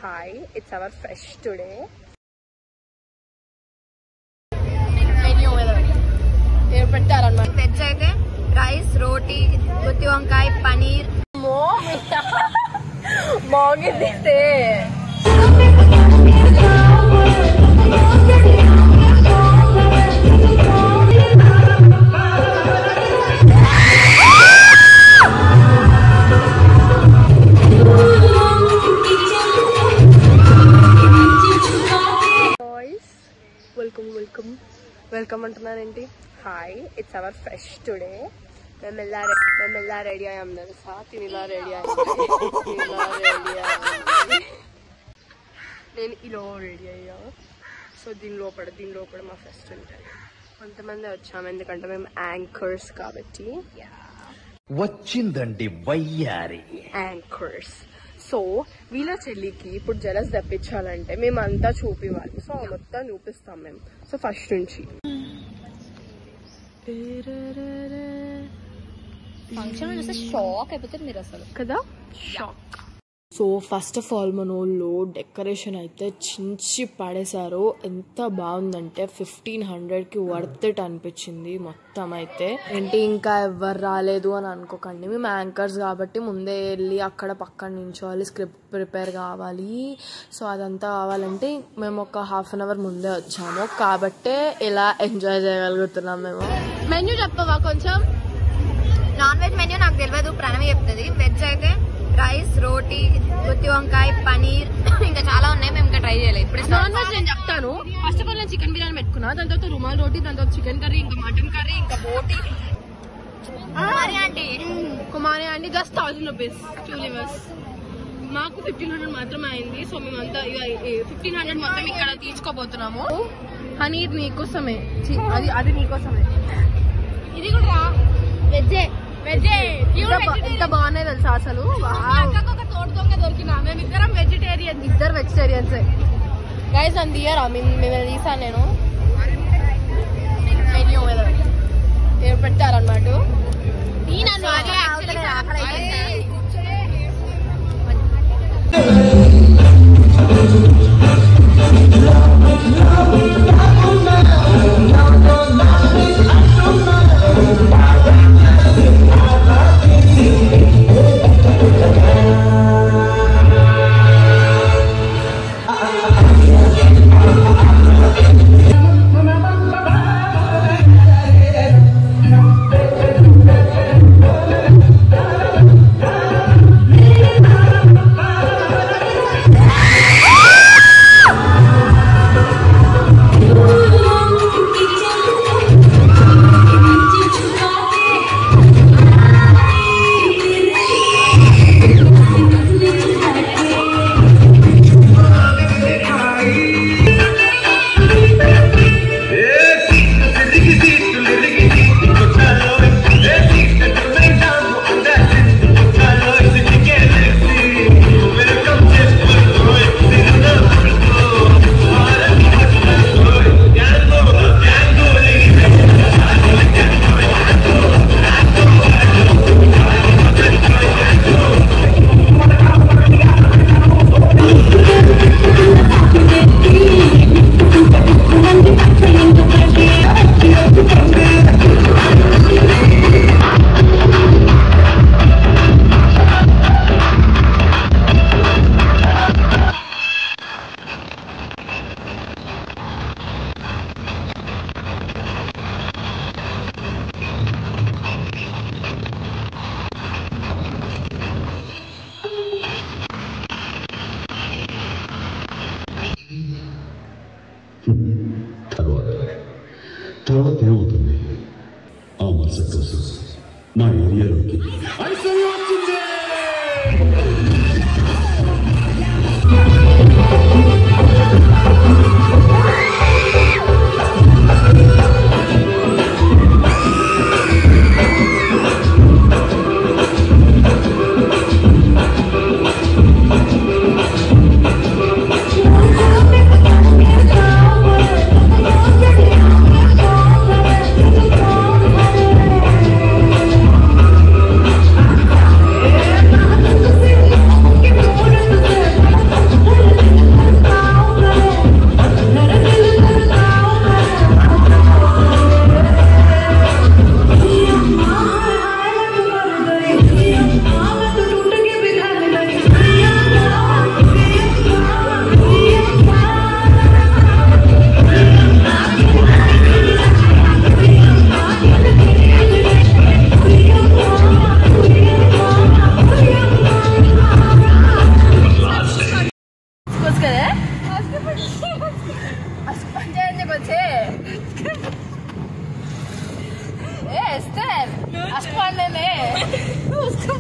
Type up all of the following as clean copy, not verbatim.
Hi, it's our fresh today. Menu ఏం పెట్టారన్నమాట. Veg అయితే రైస్, రోటీ, గుత్తి వంకాయ, పనీర్. బాగుంది. వెల్కమ్ అంటున్నానండి. Hi, it's our fresh today. మేము ఎలా రెడీ అయ్యాం తెలుసా? తినిలా రెడీ నేను ఇలా రెడీ అయ్యా. సో దీని లోపల మా ఫెస్ట్ ఉంటుంది. కొంతమంది వచ్చాము ఎందుకంటే మేము యాంకర్స్ కాబట్టి. వచ్చిందండి వయ్యారి యాంకర్స్. సో వీళ్ళ చెల్లికి ఇప్పుడు జలస్ తెప్పించాలంటే మేమంతా చూపివ్వాలి. సో మొత్తం చూపిస్తాం మేము. సో ఫస్ట్ నుంచి ఫంక్షన్ చూస్తే షాక్ అయిపోతారు మీరు అసలు కదా. Shock. So first of all మన వాళ్ళు డెకరేషన్ అయితే చించి పడేశారు. ఎంత బాగుందంటే 1500కి వర్త్ ఇట్ అనిపించింది మొత్తం. అయితే ఏంటి ఇంకా ఎవరు రాలేదు అని అనుకోకండి. మేము యాంకర్స్ కాబట్టి ముందే వెళ్ళి అక్కడ పక్కన నించోవాలి, స్క్రిప్ట్ ప్రిపేర్ కావాలి. సో అదంతా కావాలంటే మేము ఒక హాఫ్ అన్ అవర్ ముందే వచ్చాము కాబట్టే ఇలా ఎంజాయ్ చేయగలుగుతున్నాం మేము. మెన్యూ చెప్పవా కొంచెం? నాన్ వెజ్ మెన్యూ నాకు తెలియదు, ప్రణవి చెప్తుంది. వెజ్ అయితే రైస్, రోటీ, గుత్తి వంకాయ, పనీర్, ఇంకా చాలా ఉన్నాయి. మేము ఇంకా ట్రై చేయలేదు. ఇప్పుడు నాన్ వెజ్ నేను చెప్తాను. ఫస్ట్ ఆఫ్ ఆల్ నేను చికెన్ బిర్యానీ పెట్టుకున్నా, దాని తర్వాత రుమాల్ రోటీ, దాని తర్వాత చికెన్ కర్రీ, ఇంకా మటన్ కర్రీ, ఇంకా బోటీ. కుమారి ఆంటీ జస్ట్ 1000 రూపీస్ 2 లివర్స్. మాకు 1500 మాత్రమే అయింది. సో మేమంతా 1500 మొత్తం ఇక్కడ తీసుకోబోతున్నాము. పనీర్ నీకోసమే, అది నీకోసమే. ఇది కూడా వెజ్జే. ఎంత బాగున్నాయి తెలుసా అసలు. దొరికినా మేమిద్దరం వెజిటేరియన్, ఇద్దరు వెజిటేరియన్సే. గైస్ నన్ను తీయరా? మేము తీసాను నేను. మెన్యూ ఏం పెట్టారన్నమాట. వచ్చే एस्टर अष्ट पढ़ने ने उसको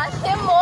अच्छे मो